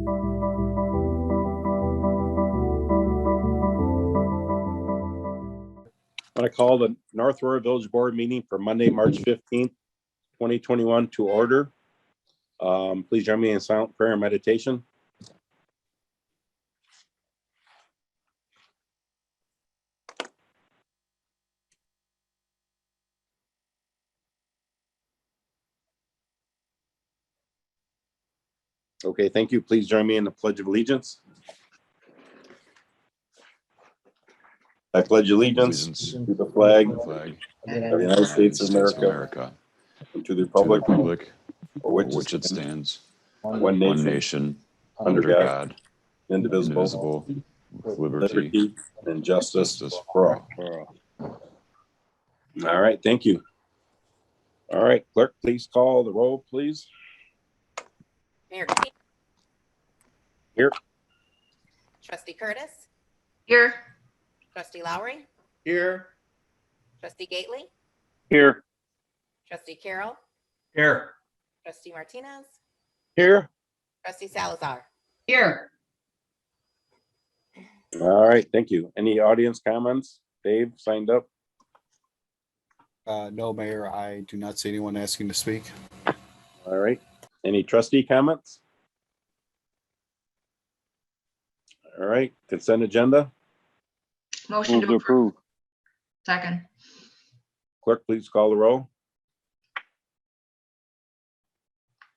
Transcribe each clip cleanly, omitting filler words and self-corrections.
I'm going to call the North Aurora Village Board meeting for Monday, March 15th, 2021 to order. Please join me in silent prayer and meditation. Okay, thank you. Please join me in the Pledge of Allegiance. I pledge allegiance to the flag of the United States of America and to the republic for which it stands, one nation, under God, indivisible, with liberty and justice for all. All right, thank you. All right, clerk, please call the roll, please. Mayor Here. Trustee Curtis. Here. Trustee Lowry. Here. Trustee Gately. Here. Trustee Carroll. Here. Trustee Martinez. Here. Trustee Salazar. Here. All right, thank you. Any audience comments? Dave signed up. No, Mayor, I do not see anyone asking to speak. All right. Any trustee comments? All right, consent agenda. Motion to approve. Second. Clerk, please call the roll.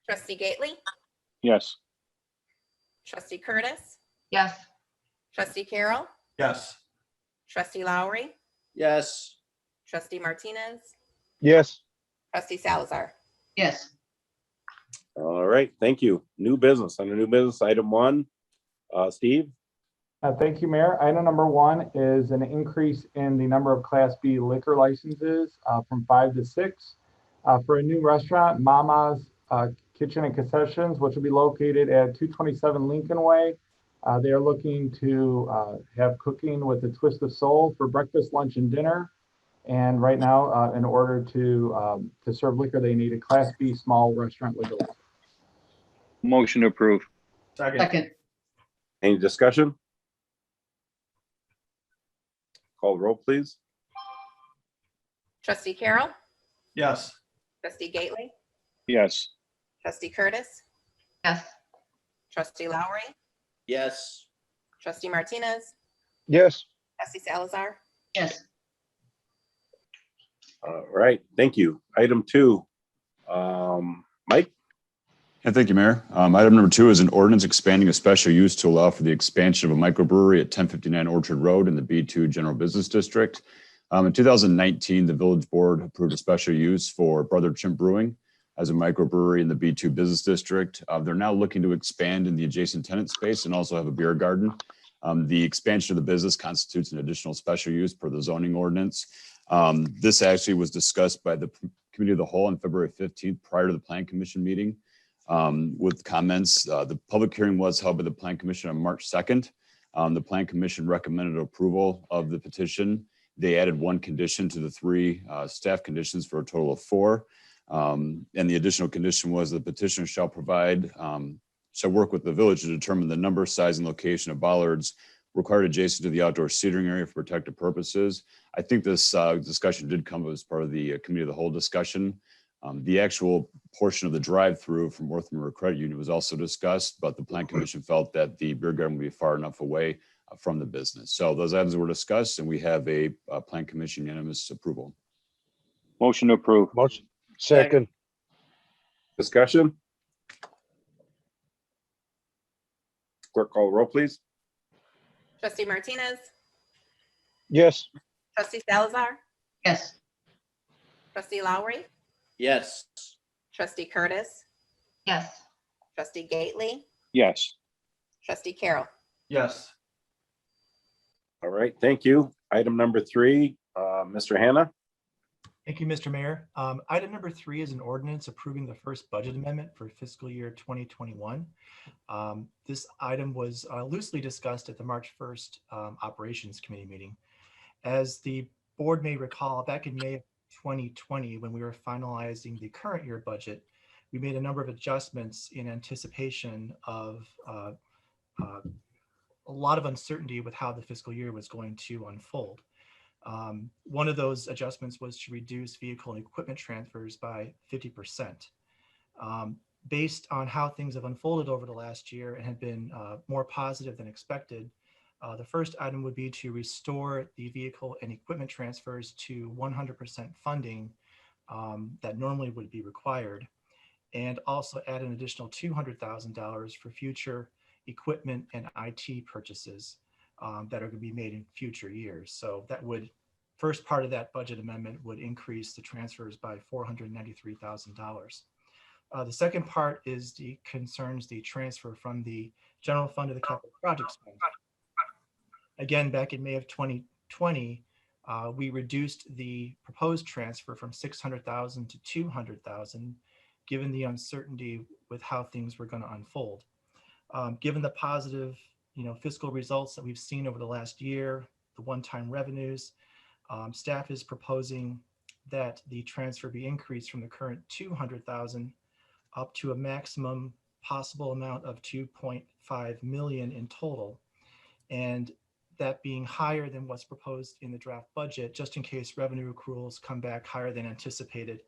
Trustee Gately. Yes. Trustee Curtis. Yes. Trustee Carroll. Yes. Trustee Lowry. Yes. Trustee Martinez. Yes. Trustee Salazar. Yes. All right, thank you. New business. Under new business, item 1, Steve. Thank you, Mayor. Item number 1 is an increase in the number of Class B liquor licenses from 5 to 6 for a new restaurant, Mama's Kitchen and Concessions, which will be located at 227 Lincoln Way. They are looking to have cooking with a twist of soul for breakfast, lunch, and dinner. And right now, in order to serve liquor, they need a Class B small restaurant liquor license. Motion to approve. Second. Any discussion? Call the roll, please. Trustee Carroll. Yes. Trustee Gately. Yes. Trustee Curtis. Yes. Trustee Lowry. Yes. Trustee Martinez. Yes. Trustee Salazar. Yes. All right, thank you. Item 2, Mike. And thank you, Mayor. Item number 2 is an ordinance expanding a special use to allow for the expansion of a microbrewery at 1059 Orchard Road in the B2 General Business District. In 2019, the Village Board approved a special use for Brother Chimp Brewing as a microbrewery in the B2 Business District. They're now looking to expand in the adjacent tenant space and also have a beer garden. The expansion of the business constitutes an additional special use per the zoning ordinance. This actually was discussed by the Committee of the Whole on February 15th prior to the Plan Commission meeting with comments. The public hearing was held by the Plan Commission on March 2nd. The Plan Commission recommended approval of the petition. They added 1 condition to the 3 staff conditions for a total of 4. And the additional condition was the petitioner shall work with the village to determine the number, size, and location of bollards required adjacent to the outdoor seating area for protective purposes. I think this discussion did come as part of the Committee of the Whole discussion. The actual portion of the drive-through from North Aurora Credit Union was also discussed, but the Plan Commission felt that the beer garden would be far enough away from the business. So those items were discussed, and we have a Plan Commission unanimous approval. Motion to approve. Motion. Second. Discussion. Clerk, call the roll, please. Trustee Martinez. Yes. Trustee Salazar. Yes. Trustee Lowry. Yes. Trustee Curtis. Yes. Trustee Gately. Yes. Trustee Carroll. Yes. All right, thank you. Item number 3, Mr. Hannah. Thank you, Mr. Mayor. Item number 3 is an ordinance approving the first budget amendment for fiscal year 2021. This item was loosely discussed at the March 1st Operations Committee meeting. As the board may recall, back in May of 2020, when we were finalizing the current year budget, we made a number of adjustments in anticipation of a lot of uncertainty with how the fiscal year was going to unfold. One of those adjustments was to reduce vehicle and equipment transfers by 50%. Based on how things have unfolded over the last year and have been more positive than expected, the first item would be to restore the vehicle and equipment transfers to 100% funding that normally would be required, and also add an additional $200,000 for future equipment and IT purchases that are going to be made in future years. So that would, first part of that budget amendment would increase the transfers by $493,000. The second part is concerns the transfer from the general fund to the capital projects fund. Again, back in May of 2020, we reduced the proposed transfer from $600,000 to $200,000, given the uncertainty with how things were going to unfold. Given the positive, fiscal results that we've seen over the last year, the one-time revenues, staff is proposing that the transfer be increased from the current $200,000 up to a maximum possible amount of $2.5 million in total, and that being higher than what's proposed in the draft budget, just in case revenue accruals come back higher than anticipated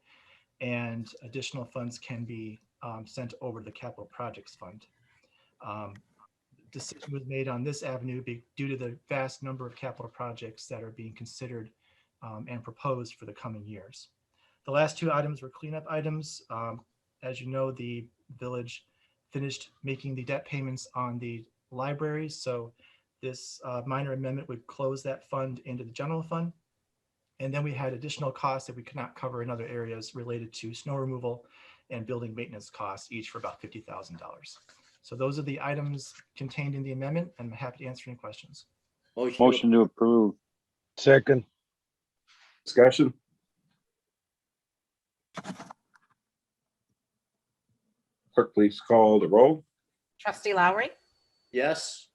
and additional funds can be sent over to the capital projects fund. Decision was made on this avenue due to the vast number of capital projects that are being considered and proposed for the coming years. The last two items were cleanup items. As you know, the village finished making the debt payments on the libraries. So this minor amendment would close that fund into the general fund. And then we had additional costs that we could not cover in other areas related to snow removal and building maintenance costs, each for about $50,000. So those are the items contained in the amendment, and I'm happy to answer any questions. Motion to approve. Second. Discussion? Clerk, please call the roll. Trustee Lowry, Yes.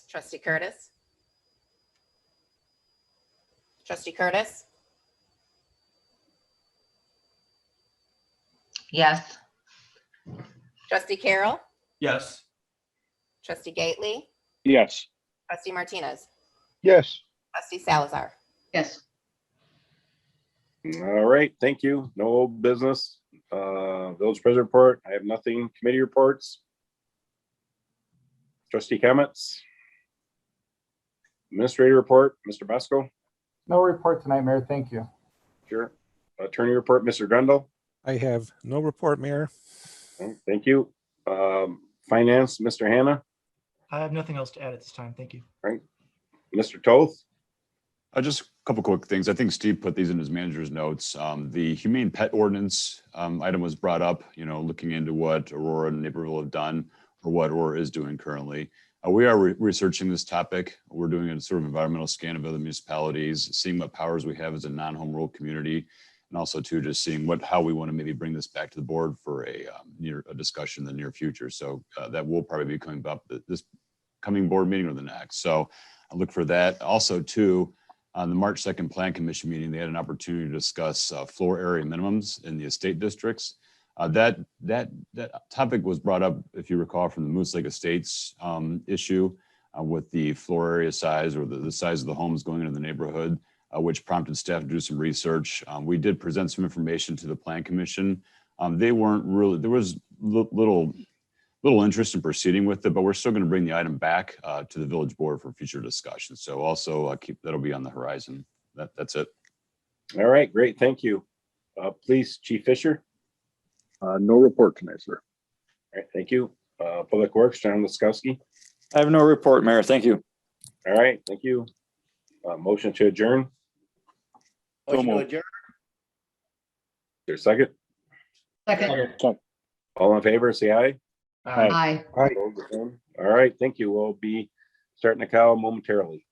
trustee Curtis, trustee Curtis, Yes. trustee Carroll, Yes. trustee Gately, Yes. trustee Martinez, Yes. trustee Salazar. Yes. All right, thank you. No old business. Village President report, I have nothing. Committee reports. Trustee comments. Administrator report, Mr. Basco. No report tonight, Mayor. Thank you. Sure. Attorney report, Mr. Grendel. I have no report, Mayor. Thank you. Finance, Mr. Hannah. I have nothing else to add at this time. Thank you. Mr. Toth. Just a couple quick things. I think Steve put these in his manager's notes. The humane pet ordinance item was brought up, looking into what Aurora and Naperville have done or what Aurora is doing currently. We are researching this topic. We're doing a sort of environmental scan of other municipalities, seeing what powers we have as a non-home rule community, and also too, just seeing how we want to maybe bring this back to the board for a discussion in the near future. So that will probably be coming up this coming board meeting or the next. So I'll look for that. Also too, on the March 2nd Plan Commission meeting, they had an opportunity to discuss floor area minimums in the estate districts. That topic was brought up, if you recall, from the Moose Lake Estates issue with the floor area size or the size of the homes going into the neighborhood, which prompted staff to do some research. We did present some information to the Plan Commission. They weren't really, there was little interest in proceeding with it, but we're still going to bring the item back to the village board for future discussion. So also that'll be on the horizon. That's it. All right, great. Thank you. Please, Chief Fisher. No report tonight, sir. All right, thank you. Public Works, John Laskowski. I have no report, Mayor. Thank you. All right, thank you. Motion to adjourn. Motion to adjourn. Is there a second? Second. All in favor, say aye. Aye. All right, thank you. We'll be starting the call momentarily.